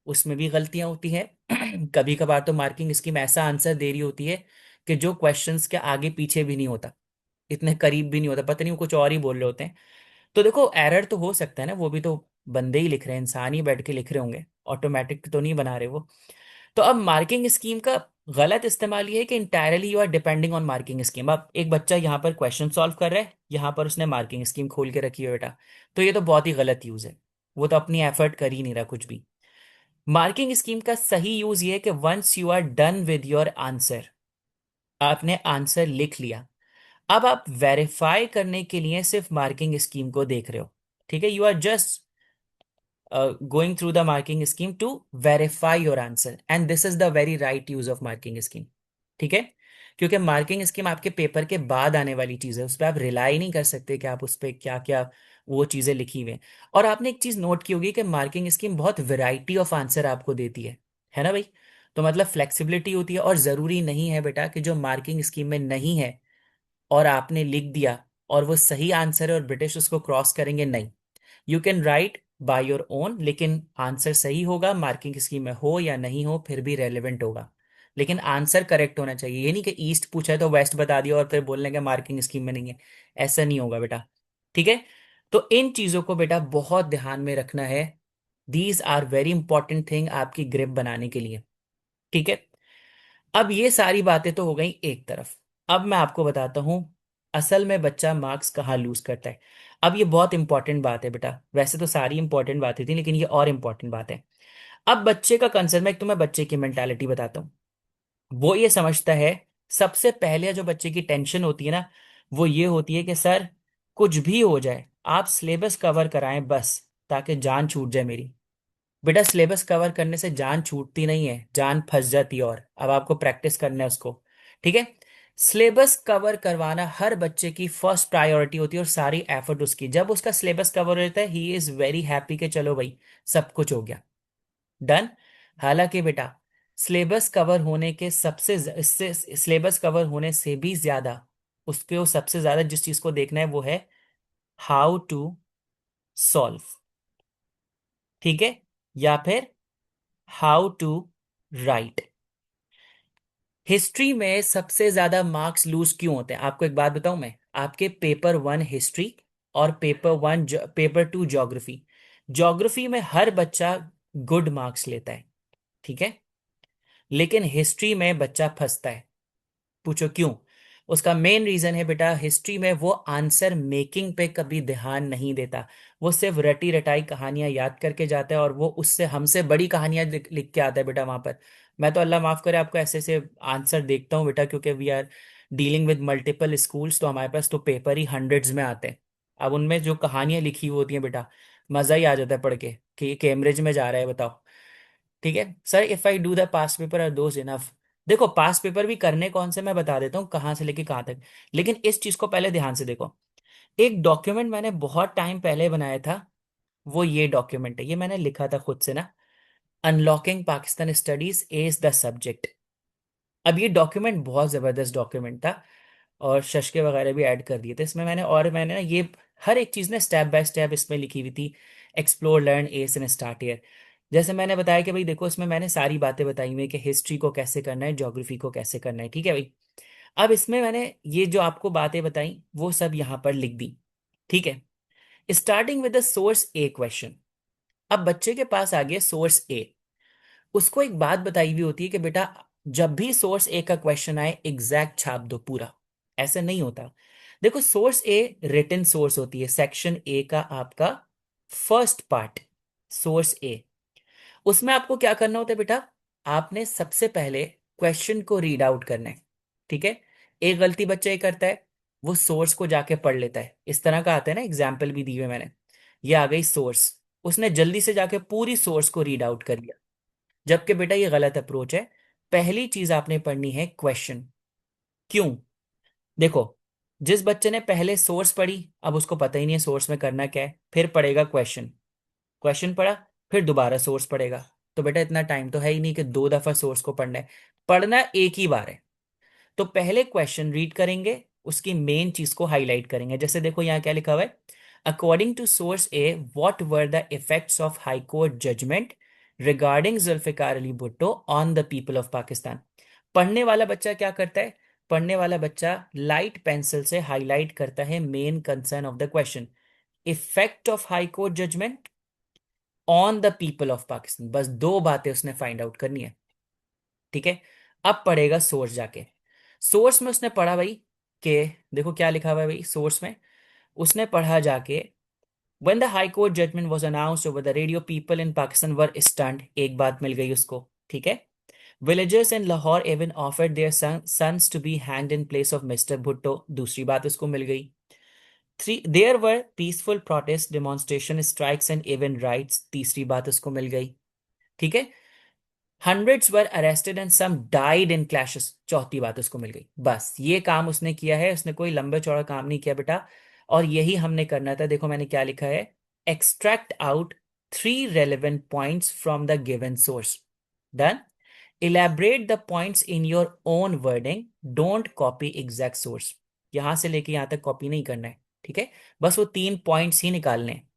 उसमें भी गलतियां होती हैं। कभी कभार तो मार्किंग स्कीम ऐसा आंसर दे रही होती है कि जो क्वेश्चंस के आगे पीछे भी नहीं होता, इतने करीब भी नहीं होता, पता नहीं वो कुछ और ही बोल रहे होते हैं। तो देखो एरर तो हो सकता है ना, वो भी तो बंदे ही लिख रहे हैं, इंसान ही बैठ के लिख रहे होंगे, ऑटोमेटिक तो नहीं बना रहे वो। तो अब मार्किंग स्कीम का गलत इस्तेमाल ये है कि entirely you are depending on marking scheme. अब एक बच्चा यहाँ पर क्वेश्चन सॉल्व कर रहा है, यहाँ पर उसने मार्किंग स्कीम खोल के रखी है बेटा, तो ये तो बहुत ही गलत यूज है। वो तो अपनी एफर्ट कर ही नहीं रहा कुछ भी। मार्किंग स्कीम का सही यूज ये है कि once you are done with your answer, आपने आंसर लिख लिया, अब आप वेरीफाई करने के लिए सिर्फ मार्किंग स्कीम को देख रहे हो। ठीक है, you are just going through the marking scheme to verify your answer and this is the very right use of marking scheme। ठीक है, क्योंकि मार्किंग स्कीम आपके पेपर के बाद आने वाली चीज है, उस पर आप रिलाई नहीं कर सकते कि आप उस पर क्या क्या वो चीजें लिखी हुई हैं। और आपने एक चीज नोट की होगी कि मार्किंग स्कीम बहुत वैरायटी ऑफ आंसर आपको देती है ना भाई? तो मतलब फ्लेक्सिबिलिटी होती है, और जरूरी नहीं है बेटा कि जो मार्किंग स्कीम में नहीं है और आपने लिख दिया और वो सही आंसर है और ब्रिटिश उसको क्रॉस करेंगे, नहीं। You can write by your own, लेकिन आंसर सही होगा, मार्किंग स्कीम में हो या नहीं हो फिर भी रेलेवेंट होगा। लेकिन आंसर करेक्ट होना चाहिए, ये नहीं कि ईस्ट पूछा है तो वेस्ट बता दिया और फिर बोलने के मार्किंग स्कीम में नहीं है। ऐसा नहीं होगा बेटा। ठीक है, तो इन चीजों को बेटा बहुत ध्यान में रखना है। These are very important thing आपकी ग्रिप बनाने के लिए। ठीक है, अब ये सारी बातें तो हो गई एक तरफ। अब मैं आपको बताता हूं असल में बच्चा मार्क्स कहाँ लूज करता है। अब ये बहुत इंपॉर्टेंट बात है बेटा, वैसे तो सारी इंपॉर्टेंट बातें थी लेकिन ये और इंपॉर्टेंट बात है। अब बच्चे का कंसर्न, मैं तुम्हें बच्चे की मेंटालिटी बताता हूँ। वो ये समझता है, सबसे पहले जो बच्चे की टेंशन होती है ना, वो ये होती है कि सर कुछ भी हो जाए आप सिलेबस कवर कराएं बस, ताकि जान छूट जाए मेरी। बेटा सिलेबस कवर करने से जान छूटती नहीं है, जान फंस जाती है, और अब आपको प्रैक्टिस करना है उसको। ठीक है, सिलेबस कवर करवाना हर बच्चे की फर्स्ट प्रायोरिटी होती है, और सारी एफर्ट उसकी। जब उसका सिलेबस कवर होता है ही इज वेरी हैप्पी कि चलो भाई सब कुछ हो गया, डन। हालांकि बेटा सिलेबस कवर होने के सबसे इससे सिलेबस कवर होने से भी ज्यादा उसके, वो सबसे ज्यादा जिस चीज को देखना है वो है हाउ टू सॉल्व। ठीक है, या फिर हाउ टू राइट। हिस्ट्री में सबसे ज्यादा मार्क्स लूज क्यों होते हैं आपको एक बात बताऊं मैं। आपके पेपर 1 हिस्ट्री और पेपर 2 ज्योग्राफी, ज्योग्राफी में हर बच्चा गुड मार्क्स लेता है। ठीक है, लेकिन हिस्ट्री में बच्चा फंसता है। पूछो क्यों? उसका मेन रीजन है बेटा, हिस्ट्री में वो आंसर मेकिंग पे कभी ध्यान नहीं देता। वो सिर्फ रटी रटाई कहानियां याद करके जाता है, और वो उससे हमसे बड़ी कहानियां लिख के आता है बेटा वहां पर। मैं तो अल्लाह माफ करे आपको ऐसे ऐसे आंसर देखता हूँ बेटा, क्योंकि we are dealing with multiple schools, तो हमारे पास तो पेपर ही हंड्रेड्स में आते हैं। अब उनमें जो कहानियां लिखी हुई होती हैं बेटा, मजा ही आ जाता है पढ़ के कि ये कैम्ब्रिज में जा रहा है, बताओ। ठीक है sir, if I do the past paper are those enough. देखो पास्ट पेपर भी करने कौन से मैं बता देता हूँ कहाँ से लेके कहाँ तक, लेकिन इस चीज को पहले ध्यान से देखो। एक डॉक्यूमेंट मैंने बहुत टाइम पहले बनाया था, वो ये डॉक्यूमेंट है, ये मैंने लिखा था खुद से ना, unlocking Pakistan studies as the subject. अब ये डॉक्यूमेंट बहुत जबरदस्त डॉक्यूमेंट था, और शशके वगैरह भी ऐड कर दिए थे इसमें मैंने, और मैंने ना ये हर एक चीज़ ना स्टेप बाय स्टेप इसमें लिखी हुई थी। Explore learn S and start year, जैसे मैंने बताया कि भाई देखो इसमें मैंने सारी बातें बताई हुई हैं कि हिस्ट्री को कैसे करना है, ज्योग्राफी को कैसे करना है। ठीक है भाई, अब इसमें मैंने ये जो आपको बातें बताई वो सब यहाँ पर लिख दी। ठीक है, starting with the source A question. अब बच्चे के पास आ गया सोर्स ए, उसको एक बात बताई हुई होती है कि बेटा जब भी सोर्स ए का क्वेश्चन आए एग्जैक्ट छाप दो पूरा। ऐसा नहीं होता। देखो सोर्स ए रिटन सोर्स होती है, सेक्शन ए का आपका फर्स्ट पार्ट सोर्स ए। उसमें आपको क्या करना होता है बेटा, आपने सबसे पहले क्वेश्चन को रीड आउट करना है। ठीक है। एक गलती बच्चा ये करता है, वो सोर्स को जाके पढ़ लेता है। इस तरह का आता है ना, एग्जाम्पल भी दी हुई मैंने। ये आ गई सोर्स, उसने जल्दी से जाके पूरी सोर्स को रीड आउट कर लिया, जबकि बेटा ये गलत अप्रोच है। पहली चीज आपने पढ़नी है क्वेश्चन। क्यों? देखो, जिस बच्चे ने पहले सोर्स पढ़ी, अब उसको पता ही नहीं है सोर्स में करना क्या है, फिर पढ़ेगा क्वेश्चन। क्वेश्चन पढ़ा, फिर दोबारा सोर्स पढ़ेगा। तो बेटा इतना टाइम तो है ही नहीं कि दो दफा सोर्स को पढ़ना है। पढ़ना एक ही बार है। तो पहले क्वेश्चन रीड करेंगे, उसकी मेन चीज को हाईलाइट करेंगे। जैसे देखो यहाँ क्या लिखा हुआ है, according to source A what were the effects of high court judgement regarding Zulfikar Ali Bhutto on the people of Pakistan. पढ़ने वाला बच्चा क्या करता है, पढ़ने वाला बच्चा लाइट पेंसिल से हाईलाइट करता है main concern of the question, effect of high court judgement on the people of Pakistan. बस दो बातें उसने फाइंड आउट करनी है। ठीक है। अब पढ़ेगा सोर्स जाके। सोर्स में उसने पढ़ा भाई कि, देखो क्या लिखा हुआ है भाई सोर्स में, उसने पढ़ा जाके when the high court judgment was announced over the radio people in Pakistan were stunned। एक बात मिल गई उसको। ठीक है। Villagers in Lahore even offered their sons to be hanged in place of Mr. Bhutto। दूसरी बात उसको मिल गई। There were peaceful protests, demonstration, strikes and even riots। तीसरी बात उसको मिल गई। ठीक है। Hundreds were arrested and some died in clashes। चौथी बात उसको मिल गई। बस ये काम उसने किया है, उसने कोई लंबे चौड़ा काम नहीं किया बेटा। और यही हमने करना था। देखो मैंने क्या लिखा है, extract out three relevant points from the given source. Done. Elaborate the points in your own wording, don't copy exact source. यहां से लेके यहां तक कॉपी नहीं करना है। ठीक है। बस वो तीन पॉइंट्स ही निकालने हैं।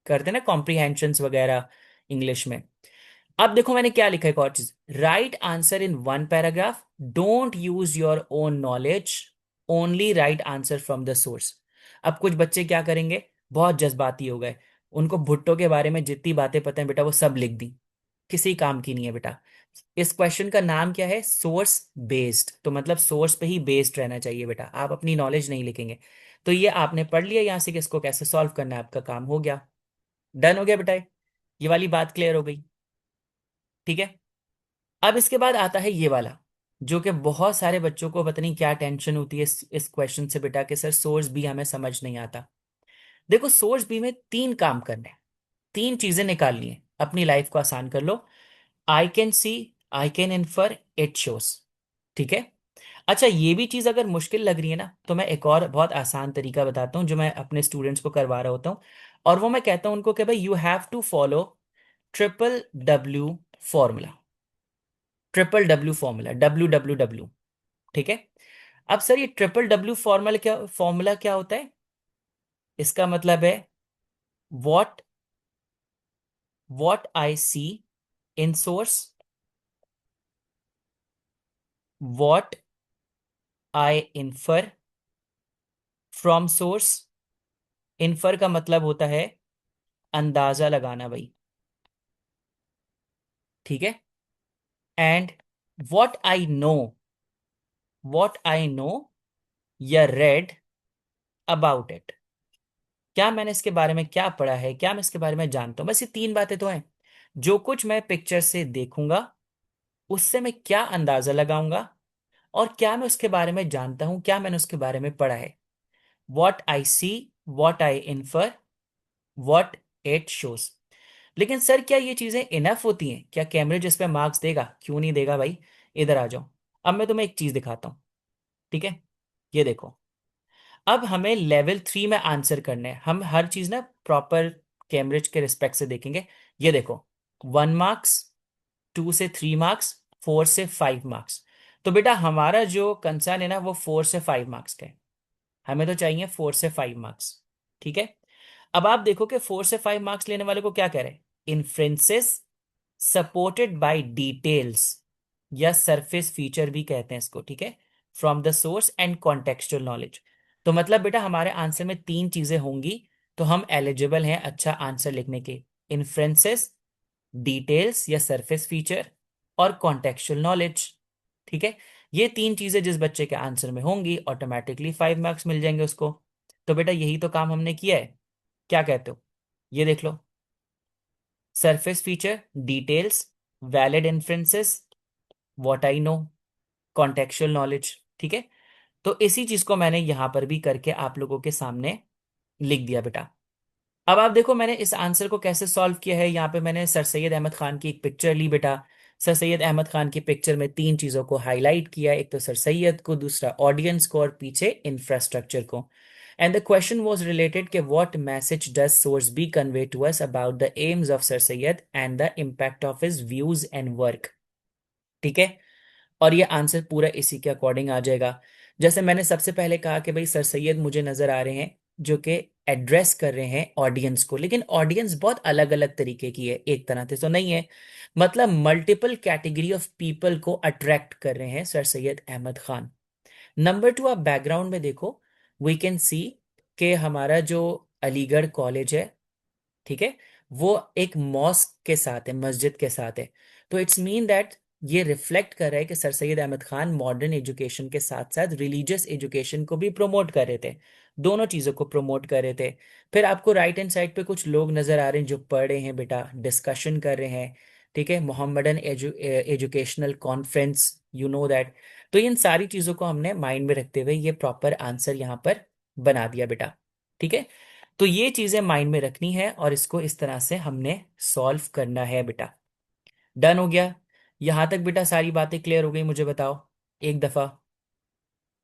करते ना कॉम्प्रीहेंशन वगैरह इंग्लिश में। अब देखो मैंने क्या लिखा है, एक और चीज, right answer in one paragraph, don't use your own knowledge, only right answer from the source. अब कुछ बच्चे क्या करेंगे, बहुत जज्बाती हो गए, उनको भुट्टो के बारे में जितनी बातें पता है बेटा वो सब लिख दी, किसी काम की नहीं है बेटा। इस क्वेश्चन का नाम क्या है, सोर्स बेस्ड। तो मतलब सोर्स पे ही बेस्ड रहना चाहिए बेटा, आप अपनी नॉलेज नहीं लिखेंगे। तो ये आपने पढ़ लिया यहां से कि इसको कैसे सॉल्व करना है, आपका काम हो गया। डन हो गया बेटा, ये वाली बात क्लियर हो गई। ठीक है। अब इसके बाद आता है ये वाला, जो कि बहुत सारे बच्चों को पता नहीं क्या टेंशन होती है इस क्वेश्चन से बेटा, कि सर सोर्स बी हमें समझ नहीं आता। देखो सोर्स बी में तीन काम करने हैं, तीन चीजें निकालनी है, अपनी लाइफ को आसान कर लो। I can see, I can infer, it shows. ठीक है। अच्छा ये भी चीज अगर मुश्किल लग रही है ना, तो मैं एक और बहुत आसान तरीका बताता हूँ जो मैं अपने स्टूडेंट्स को करवा रहा होता हूँ। और वो मैं कहता हूँ उनको कि भाई you have to follow triple W formula. Triple W formula, W W W. ठीक है। अब सर ये ट्रिपल डब्ल्यू फॉर्मूला क्या होता है, इसका मतलब है what what I see in source, what I infer from source. Infer का मतलब होता है अंदाजा लगाना भाई। ठीक है। And what I know, what I know या रेड अबाउट इट। क्या मैंने इसके बारे में क्या पढ़ा है, क्या मैं इसके बारे में जानता हूं, बस ये तीन बातें तो हैं। जो कुछ मैं पिक्चर से देखूंगा उससे मैं क्या अंदाजा लगाऊंगा, और क्या मैं उसके बारे में जानता हूं, क्या मैंने उसके बारे में पढ़ा है। What I see, what I infer, what it shows. लेकिन सर क्या ये चीजें इनफ होती हैं, क्या कैम्ब्रिज इस पे मार्क्स देगा? क्यों नहीं देगा भाई, इधर आ जाओ। अब मैं तुम्हें एक चीज दिखाता हूं। ठीक है। ये देखो, अब हमें लेवल 3 में आंसर करने हैं, हम हर चीज ना प्रॉपर कैम्ब्रिज के रिस्पेक्ट से देखेंगे। ये देखो, 1 मार्क्स, 2 से 3 मार्क्स, 4 से 5 मार्क्स। तो बेटा हमारा जो कंसर्न है ना वो 4 से 5 मार्क्स का है, हमें तो चाहिए 4 से 5 मार्क्स। ठीक है। अब आप देखो कि 4 से 5 मार्क्स लेने वाले को क्या कह रहे हैं, इन्फ्रेंसेस सपोर्टेड बाय डिटेल्स, या सरफेस फीचर भी कहते हैं इसको। ठीक है। From the source and contextual knowledge. तो मतलब बेटा हमारे आंसर में तीन चीजें होंगी, तो हम एलिजिबल हैं अच्छा आंसर लिखने के। इन्फ्रेंसेस, डिटेल्स या सरफेस फीचर, और कॉन्टेक्चुअल नॉलेज। ठीक है, ये तीन चीजें जिस बच्चे के आंसर में होंगी ऑटोमेटिकली 5 मार्क्स मिल जाएंगे उसको। तो बेटा यही तो काम हमने किया है, क्या कहते हो? ये देख लो, surface feature, details, valid inferences, what I know, contextual knowledge. ठीक है, तो इसी चीज को मैंने यहां पर भी करके आप लोगों के सामने लिख दिया बेटा। अब आप देखो मैंने इस आंसर को कैसे सॉल्व किया है। यहाँ पे मैंने सर सैयद अहमद खान की एक पिक्चर ली बेटा। सर सैयद अहमद खान की पिक्चर में तीन चीजों को हाईलाइट किया, एक तो सर सैयद को, दूसरा ऑडियंस को, और पीछे इंफ्रास्ट्रक्चर को। And the question was related कि what message does source B convey to us about the aims of sir Syed and the impact of his views and work. ठीक है, और ये आंसर पूरा इसी के अकॉर्डिंग आ जाएगा। जैसे मैंने सबसे पहले कहा कि भाई सर सैयद मुझे नजर आ रहे हैं जो कि एड्रेस कर रहे हैं ऑडियंस को, लेकिन ऑडियंस बहुत अलग अलग तरीके की है, एक तरह से तो नहीं है। मतलब मल्टीपल कैटेगरी ऑफ पीपल को अट्रैक्ट कर रहे हैं sir Syed Ahmad Khan. Number two, आप बैकग्राउंड में देखो, वी कैन सी कि हमारा जो अलीगढ़ कॉलेज है, ठीक है, वो एक मॉस्क के साथ है, मस्जिद के साथ है। तो इट्स मीन दैट ये रिफ्लेक्ट कर रहा है कि sir Syed Ahmad Khan modern education के साथ साथ रिलीजियस एजुकेशन को भी प्रमोट कर रहे थे, दोनों चीजों को प्रमोट कर रहे थे। फिर आपको राइट हैंड साइड पे कुछ लोग नजर आ रहे हैं जो पढ़ रहे हैं बेटा, डिस्कशन कर रहे हैं। ठीक है, Mohammedan educational conference, you know that. तो इन सारी चीजों को हमने माइंड में रखते हुए ये प्रॉपर आंसर यहाँ पर बना दिया बेटा। ठीक है, तो ये चीजें माइंड में रखनी है और इसको इस तरह से हमने सॉल्व करना है बेटा। डन हो गया? यहां तक बेटा सारी बातें क्लियर हो गई? मुझे बताओ एक दफा।